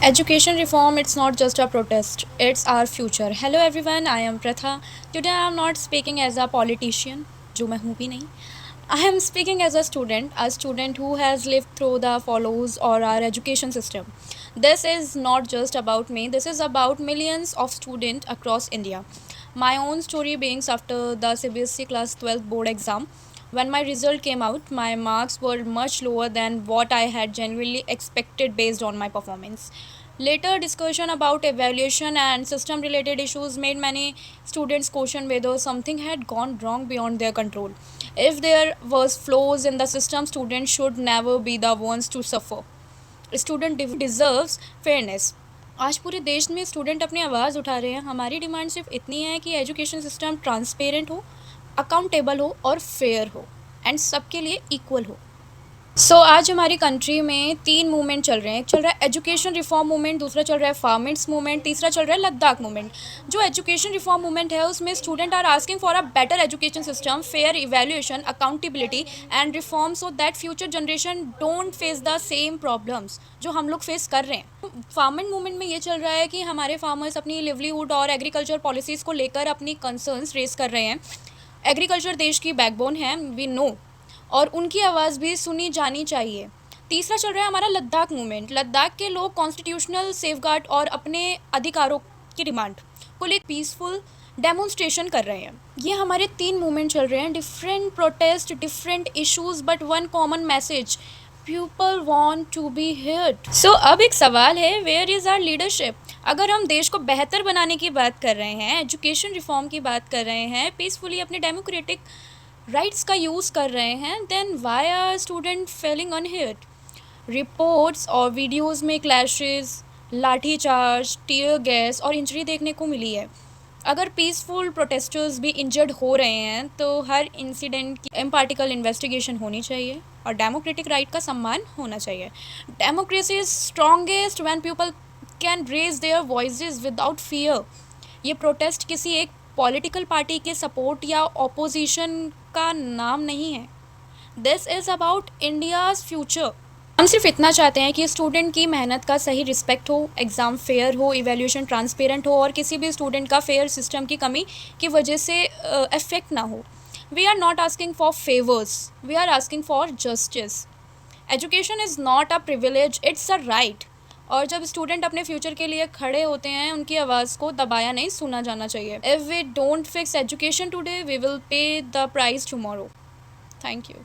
Education reform, it's not just a protest, it's our future. Hello everyone, I am Pratha. Today I am not speaking as a politician, जो मैं हूँ भी नहीं. I am speaking as a student who has lived through the follows or our education system. This is not just about me, this is about millions of students across India. My own story begins after the CBSE class 12 board exam. When my result came out, my marks were much lower than what I had genuinely expected based on my performance. Later, discussion about evaluation and system related issues made many students question whether something had gone wrong beyond their control. If there was flaws in the system, students should never be the ones to suffer. Student deserves fairness. आज पूरे देश में student अपनी आवाज़ उठा रहे हैं. हमारी डिमांड सिर्फ इतनी है कि एजुकेशन सिस्टम ट्रांसपेरेंट हो, अकाउंटेबल हो और फेयर हो एंड सबके लिए इक्वल हो. आज हमारी कंट्री में 3 मूवमेंट चल रहे हैं. एक चल रहा है एजुकेशन रिफॉर्म मूवमेंट, दूसरा चल रहा है फार्मेंट्स मूवमेंट, तीसरा चल रहा है लद्दाख मूवमेंट. जो एजुकेशन रिफॉर्म मूवमेंट है उसमें student are asking for a better education system, fair evaluation, accountability and reform so that future generation don't face the same problems जो हम लोग फेस कर रहे हैं. फार्मेंट मूवमेंट में ये चल रहा है कि हमारे फार्मर्स अपनी लिवलीहुड और एग्रीकल्चर पॉलिसीज़ को लेकर अपनी कंसर्न्स रेस कर रहे हैं. एग्रीकल्चर देश की बैकबोन है, वी नो, और उनकी आवाज़ भी सुनी जानी चाहिए. तीसरा चल रहा है हमारा लद्दाख मूवमेंट. लद्दाख के लोग कॉन्स्टिट्यूशनल सेफगार्ड और अपने अधिकारों की डिमांड को लेकर पीसफुल डेमोन्स्ट्रेशन कर रहे हैं. ये हमारे 3 मूवमेंट चल रहे हैं. Different protest, different issues, but one common message: people want to be heard. अब एक सवाल है, वेयर इज़ आवर लीडरशिप? अगर हम देश को बेहतर बनाने की बात कर रहे हैं, एजुकेशन रिफॉर्म की बात कर रहे हैं, पीसफुली अपने डेमोक्रेटिक राइट्स का यूज़ कर रहे हैं, then why are student feeling unheard? Reports और वीडियोस में clashes, lathi charge, tear gas और इंजरी देखने को मिली है. अगर पीसफुल प्रोटेस्टर्स भी इंजर्ड हो रहे हैं तो हर इंसिडेंट की इम्पार्टिकल इन्वेस्टिगेशन होनी चाहिए और डेमोक्रेटिक राइट का सम्मान होना चाहिए. Democracy is strongest when people can raise their voices without fear. ये प्रोटेस्ट किसी एक पॉलिटिकल पार्टी के सपोर्ट या ऑपोजिशन का नाम नहीं है. This is about India's future. हम सिर्फ इतना चाहते हैं कि स्टूडेंट की मेहनत का सही रिस्पेक्ट हो, एग्ज़ाम फेयर हो, इवैल्यूएशन ट्रांसपेरेंट हो और किसी भी स्टूडेंट का फेयर सिस्टम की कमी की वजह से इफेक्ट ना हो. We are not asking for favours, we are asking for justice. Education is not a privilege, it's a right. और जब स्टूडेंट अपने फ्यूचर के लिए खड़े होते हैं, उनकी आवाज़ को दबाया नहीं, सुना जाना चाहिए. If we don't fix education today, we will pay the price tomorrow. Thank you.